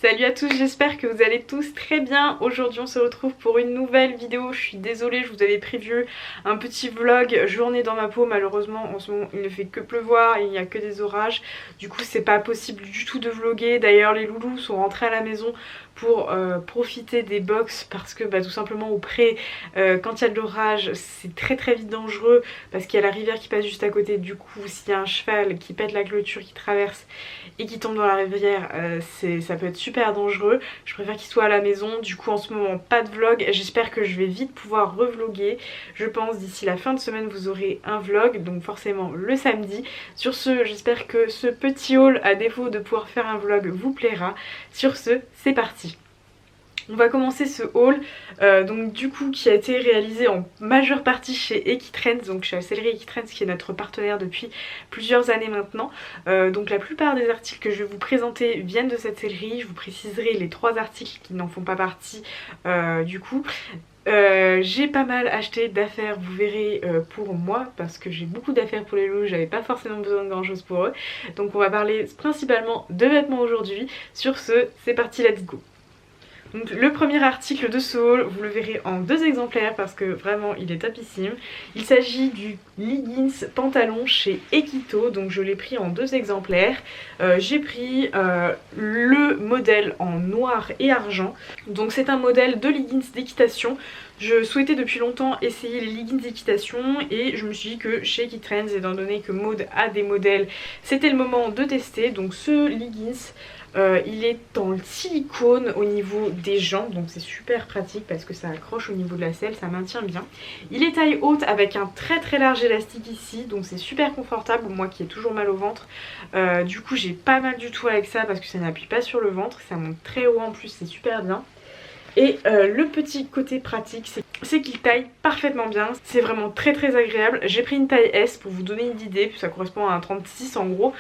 Salut à tous, j'espère que vous allez tous très bien. Aujourd'hui on se retrouve pour une nouvelle vidéo. Je suis désolée, je vous avais prévu un petit vlog journée dans ma peau. Malheureusement en ce moment il ne fait que pleuvoir et il n'y a que des orages. Du coup c'est pas possible du tout de vlogger. D'ailleurs les loulous sont rentrés à la maison pour profiter des box parce que tout simplement au pré quand il y a de l'orage c'est très vite dangereux parce qu'il y a la rivière qui passe juste à côté. Du coup s'il y a un cheval qui pète la clôture, qui traverse et qui tombe dans la rivière, ça peut être super dangereux. Je préfère qu'il soit à la maison. Du coup en ce moment pas de vlog. J'espère que je vais vite pouvoir revloguer. Je pense d'ici la fin de semaine vous aurez un vlog, donc forcément le samedi. Sur ce, j'espère que ce petit haul, à défaut de pouvoir faire un vlog, vous plaira. Sur ce, c'est parti. On va commencer ce haul donc du coup qui a été réalisé en majeure partie chez Equitrends, donc chez la sellerie Equitrends qui est notre partenaire depuis plusieurs années maintenant. Donc la plupart des articles que je vais vous présenter viennent de cette sellerie. Je vous préciserai les 3 articles qui n'en font pas partie du coup. J'ai pas mal acheté d'affaires, vous verrez, pour moi, parce que j'ai beaucoup d'affaires pour les loups, j'avais pas forcément besoin de grand chose pour eux. Donc on va parler principalement de vêtements aujourd'hui. Sur ce, c'est parti, let's go. Donc le premier article de ce haul, vous le verrez en 2 exemplaires parce que vraiment il est topissime. Il s'agit du leggings pantalon chez Ekito, donc je l'ai pris en 2 exemplaires. J'ai pris le modèle en noir et argent. Donc c'est un modèle de leggings d'équitation. Je souhaitais depuis longtemps essayer les leggings d'équitation et je me suis dit que chez Equitrends, étant donné que Maud a des modèles, c'était le moment de tester. Donc ce leggings, il est en silicone au niveau des jambes, donc c'est super pratique parce que ça accroche au niveau de la selle, ça maintient bien. Il est taille haute avec un très large élastique ici, donc c'est super confortable, moi qui ai toujours mal au ventre. Du coup j'ai pas mal du tout avec ça parce que ça n'appuie pas sur le ventre, ça monte très haut en plus, c'est super bien. Et le petit côté pratique, c'est qu'il taille parfaitement bien. C'est vraiment très agréable. J'ai pris une taille S pour vous donner une idée, ça correspond à un 36 en gros.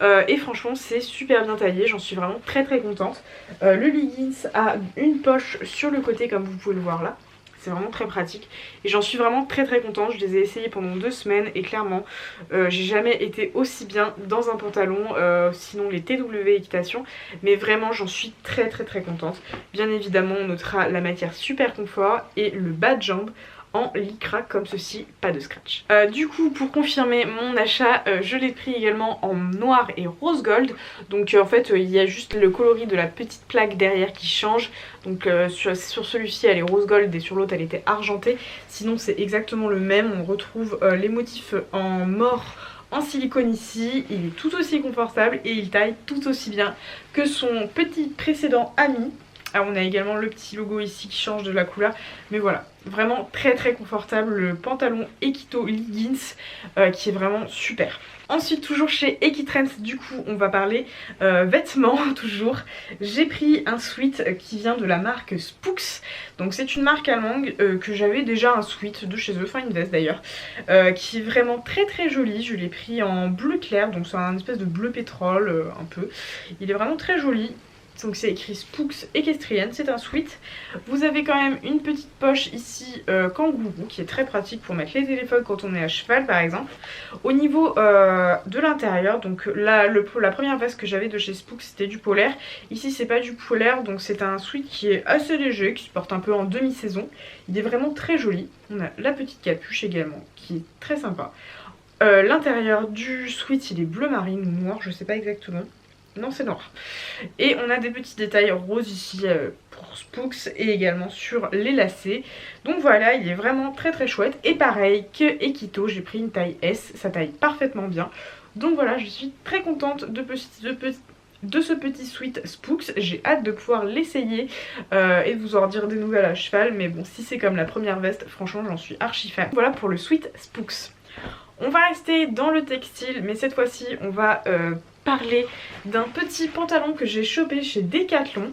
Et franchement c'est super bien taillé, j'en suis vraiment très contente. Le leggings a une poche sur le côté comme vous pouvez le voir là. C'est vraiment très pratique et j'en suis vraiment très contente. Je les ai essayés pendant 2 semaines et clairement j'ai jamais été aussi bien dans un pantalon, sinon les TW équitation, mais vraiment j'en suis très contente. Bien évidemment on notera la matière super confort et le bas de jambe en lycra comme ceci, pas de scratch. Du coup pour confirmer mon achat, je l'ai pris également en noir et rose gold. Donc en fait il y a juste le coloris de la petite plaque derrière qui change. Donc sur celui-ci elle est rose gold et sur l'autre elle était argentée. Sinon c'est exactement le même, on retrouve les motifs en mort en silicone ici. Il est tout aussi confortable et il taille tout aussi bien que son petit précédent ami. Ah, on a également le petit logo ici qui change de la couleur, mais voilà, vraiment très confortable, le pantalon Ekito leggings qui est vraiment super. Ensuite toujours chez Equitrends, du coup on va parler vêtements toujours. J'ai pris un sweat qui vient de la marque Spooks, donc c'est une marque allemande que j'avais déjà un sweat de chez eux, enfin une veste d'ailleurs, qui est vraiment très joli. Je l'ai pris en bleu clair, donc c'est un espèce de bleu pétrole un peu, il est vraiment très joli. Donc c'est écrit Spooks Equestrian, c'est un sweat. Vous avez quand même une petite poche ici kangourou qui est très pratique pour mettre les téléphones quand on est à cheval par exemple. Au niveau de l'intérieur, donc là la première veste que j'avais de chez Spooks c'était du polaire. Ici c'est pas du polaire, donc c'est un sweat qui est assez léger, qui se porte un peu en demi-saison. Il est vraiment très joli. On a la petite capuche également qui est très sympa. L'intérieur du sweat il est bleu marine ou noir, je sais pas exactement. Non c'est noir. Et on a des petits détails roses ici pour Spooks et également sur les lacets. Donc voilà, il est vraiment très chouette. Et pareil que Ekito, j'ai pris une taille S, ça taille parfaitement bien. Donc voilà, je suis très contente de ce petit sweat Spooks. J'ai hâte de pouvoir l'essayer et de vous en dire des nouvelles à cheval. Mais bon, si c'est comme la première veste, franchement j'en suis archi fan. Voilà pour le sweat Spooks. On va rester dans le textile, mais cette fois-ci on va parler d'un petit pantalon que j'ai chopé chez Decathlon.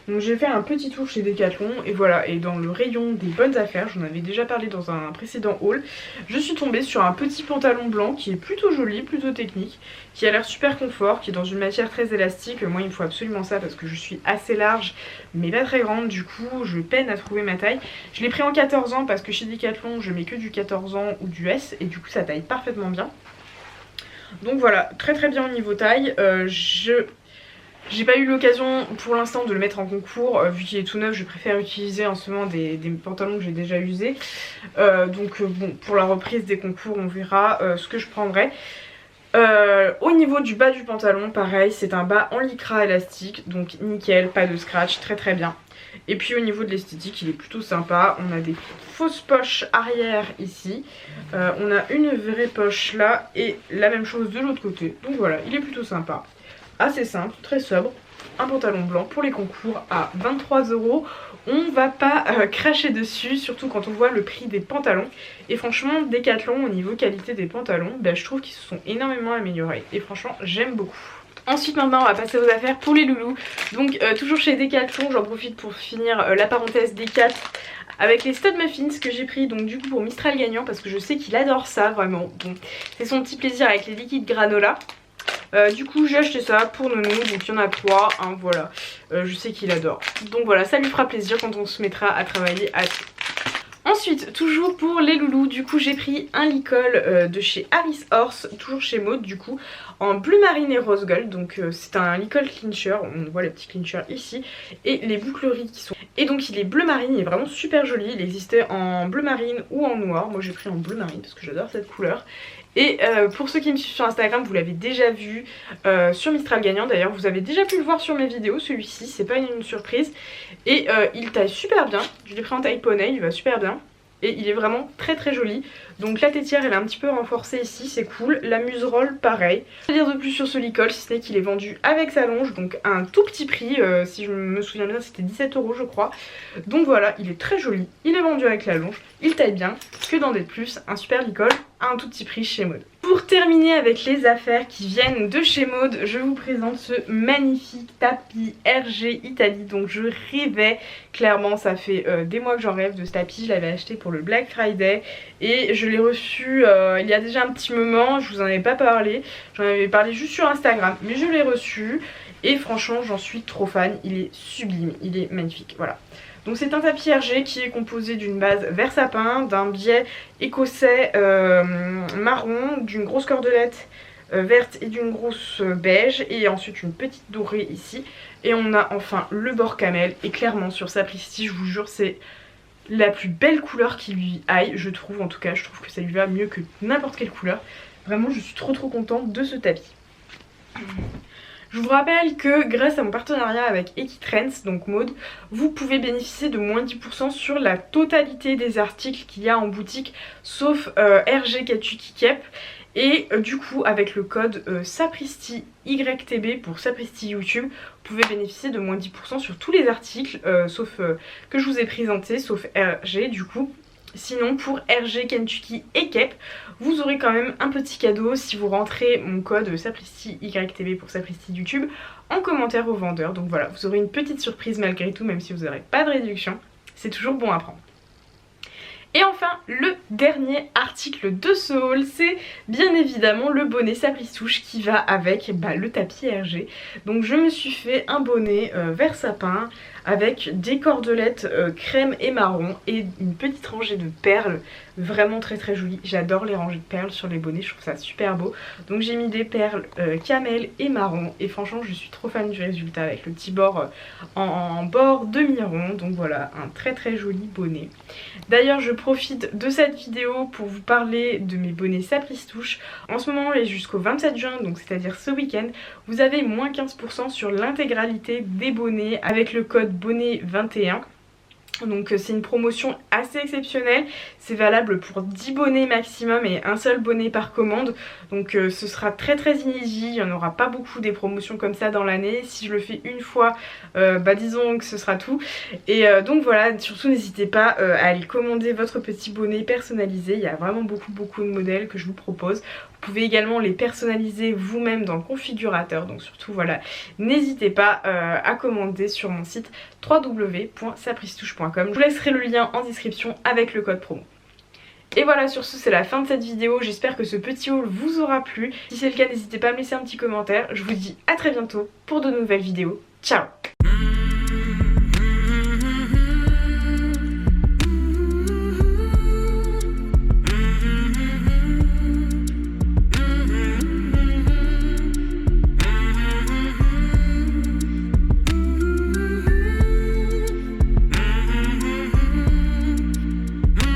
Donc j'ai fait un petit tour chez Decathlon et voilà, et dans le rayon des bonnes affaires, j'en avais déjà parlé dans un précédent haul, je suis tombée sur un petit pantalon blanc qui est plutôt joli, plutôt technique, qui a l'air super confort, qui est dans une matière très élastique. Moi il me faut absolument ça parce que je suis assez large mais pas très grande, du coup je peine à trouver ma taille. Je l'ai pris en 14 ans parce que chez Decathlon je mets que du 14 ans ou du S et du coup ça taille parfaitement bien. Donc voilà, très bien au niveau taille. J'ai pas eu l'occasion pour l'instant de le mettre en concours, vu qu'il est tout neuf je préfère utiliser en ce moment des pantalons que j'ai déjà usés. Donc bon, pour la reprise des concours on verra ce que je prendrai. Au niveau du bas du pantalon, pareil, c'est un bas en lycra élastique, donc nickel, pas de scratch, très très bien. Et puis au niveau de l'esthétique, il est plutôt sympa. On a des fausses poches arrière ici, on a une vraie poche là et la même chose de l'autre côté. Donc voilà, il est plutôt sympa. Assez simple, très sobre, un pantalon blanc pour les concours à 23 €. On va pas cracher dessus, surtout quand on voit le prix des pantalons. Et franchement, Decathlon au niveau qualité des pantalons, bah, je trouve qu'ils se sont énormément améliorés. Et franchement, j'aime beaucoup. Ensuite maintenant on va passer aux affaires pour les loulous. Donc toujours chez Decathlon, j'en profite pour finir la parenthèse Decat avec les Stud Muffins que j'ai pris donc du coup pour Mistral gagnant parce que je sais qu'il adore ça vraiment. Donc c'est son petit plaisir avec les liquides granola. Du coup j'ai acheté ça pour Nono, donc il y en a 3, hein, voilà, je sais qu'il adore. Donc voilà, ça lui fera plaisir quand on se mettra à travailler à tout. Ensuite, toujours pour les loulous, du coup j'ai pris un licol de chez Harris Horse, toujours chez Maud du coup, en bleu marine et rose gold. Donc c'est un licol clincher, on voit les petits clinchers ici, et les boucleries qui sont... Et donc il est bleu marine, il est vraiment super joli, il existait en bleu marine ou en noir, moi j'ai pris en bleu marine parce que j'adore cette couleur. Et pour ceux qui me suivent sur Instagram, vous l'avez déjà vu sur Mistral gagnant. D'ailleurs vous avez déjà pu le voir sur mes vidéos, celui-ci, c'est pas une surprise. Et il taille super bien, je l'ai pris en taille poney, il va super bien. Et il est vraiment très très joli. Donc la tétière elle est un petit peu renforcée ici, c'est cool. La muserolle pareil. Je vais dire de plus sur ce licol, si ce n'est qu'il est vendu avec sa longe, donc à un tout petit prix. Si je me souviens bien c'était 17 € je crois. Donc voilà, il est très joli, il est vendu avec la longe, il taille bien. Que d'en dire plus, un super licol à un tout petit prix chez Maud. Pour terminer avec les affaires qui viennent de chez Maud, je vous présente ce magnifique tapis RG Italie. Donc je rêvais, clairement ça fait des mois que j'en rêve de ce tapis. Je l'avais acheté pour le Black Friday et je l'ai reçu il y a déjà un petit moment. Je vous en avais pas parlé, j'en avais parlé juste sur Instagram, mais je l'ai reçu et franchement j'en suis trop fan. Il est sublime, il est magnifique, voilà. Donc c'est un tapis RG qui est composé d'une base vert sapin, d'un biais écossais marron, d'une grosse cordelette verte et d'une grosse beige, et ensuite une petite dorée ici. Et on a enfin le bord camel, et clairement sur Sapristi, je vous jure, c'est la plus belle couleur qui lui aille, je trouve. En tout cas, je trouve que ça lui va mieux que n'importe quelle couleur. Vraiment, je suis trop contente de ce tapis. Je vous rappelle que grâce à mon partenariat avec Equitrends, donc Maud, vous pouvez bénéficier de moins 10% sur la totalité des articles qu'il y a en boutique, sauf RG Kentucky Kep. Et du coup avec le code Sapristi YTB pour Sapristi YouTube, vous pouvez bénéficier de moins 10% sur tous les articles, sauf que je vous ai présenté, sauf RG du coup. Sinon pour RG, Kentucky et Kep, vous aurez quand même un petit cadeau si vous rentrez mon code Sapristi YTB pour Sapristi YouTube en commentaire au vendeur. Donc voilà, vous aurez une petite surprise malgré tout, même si vous n'aurez pas de réduction. C'est toujours bon à prendre. Et enfin, le dernier article de ce haul, c'est bien évidemment le bonnet Sapristouche qui va avec le tapis RG. Donc je me suis fait un bonnet vert sapin avec des cordelettes crème et marron et une petite rangée de perles, vraiment très jolie. J'adore les rangées de perles sur les bonnets, je trouve ça super beau. Donc j'ai mis des perles camel et marron et franchement je suis trop fan du résultat avec le petit bord en bord demi-rond. Donc voilà, un très joli bonnet. D'ailleurs je profite de cette vidéo pour vous parler de mes bonnets Sapristouche. En ce moment et jusqu'au 27 juin, donc c'est à dire ce week-end, vous avez moins 15% sur l'intégralité des bonnets avec le code bonnet 21. Donc c'est une promotion assez exceptionnelle, c'est valable pour 10 bonnets maximum et un seul bonnet par commande. Donc ce sera très inédit, il n'y en aura pas beaucoup des promotions comme ça dans l'année. Si je le fais une fois, disons que ce sera tout. Et donc voilà, surtout n'hésitez pas à aller commander votre petit bonnet personnalisé. Il y a vraiment beaucoup de modèles que je vous propose. Vous pouvez également les personnaliser vous-même dans le configurateur, donc surtout voilà, n'hésitez pas à commander sur mon site www.sapristouche.com. Je vous laisserai le lien en description avec le code promo. Et voilà, sur ce c'est la fin de cette vidéo, j'espère que ce petit haul vous aura plu. Si c'est le cas, n'hésitez pas à me laisser un petit commentaire. Je vous dis à très bientôt pour de nouvelles vidéos. Ciao!